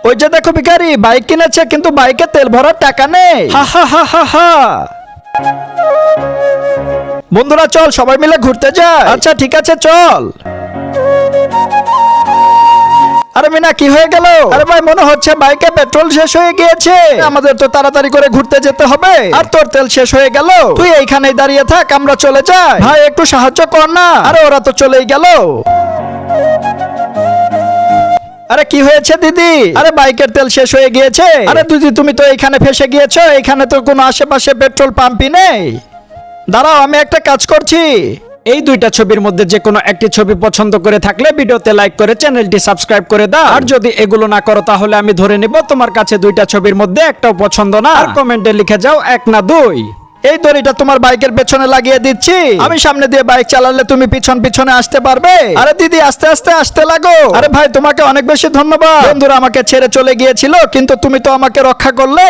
ওই যে দেখো ভিখারি বাইক কিনেছে কিন্তু বাইকে তেল ভরার টাকা নেই। হা হা হা হা হা। বন্ধুরা চল সবাই মিলে ঘুরতে যাই। আচ্ছা ঠিক আছে চল। আরে মিনা কি হয়ে গেল? আরে ভাই মনে হচ্ছে বাইকে পেট্রোল শেষ হয়ে গিয়েছে, আমাদের তো তাড়াতাড়ি করে ঘুরতে যেতে হবে। আর তোর তেল শেষ হয়ে গেল, তুই এইখানেই দাঁড়িয়ে থাক, আমরা চলে যাই। ভাই একটু সাহায্য কর না। আরে ওরা তো চলেই গেল। আরে কি হয়েছে দিদি? আরে বাইকের তেল শেষ হয়ে গিয়েছে। আরে দিদি তুমি তো এখানে ফেসে গিয়েছো, এখানে তো কোনো আশেপাশে পেট্রোল পাম্পই নেই। দাঁড়াও আমি একটা কাজ করছি। এই দুইটা ছবির মধ্যে যে কোনো একটি ছবি পছন্দ করে থাকলে ভিডিওতে লাইক করে চ্যানেলটি সাবস্ক্রাইব করে দাও। আর যদি এগুলো না করো তাহলে আমি ধরে নিব তোমার কাছে দুইটা ছবির মধ্যে একটাও পছন্দ না। আর কমেন্টে লিখে যাও 1 না 2। এই দড়িটা তোমার বাইকের পেছনে লাগিয়ে দিচ্ছি, আমি সামনে দিয়ে বাইক চালালে তুমি পিছনে আসতে পারবে। আরে দিদি আস্তে আস্তে আসতে লাগো। আরে ভাই তোমাকে অনেক বেশি ধন্যবাদ। বন্ধুরা আমাকে ছেড়ে চলে গিয়েছিল কিন্তু তুমি তো আমাকে রক্ষা করলে।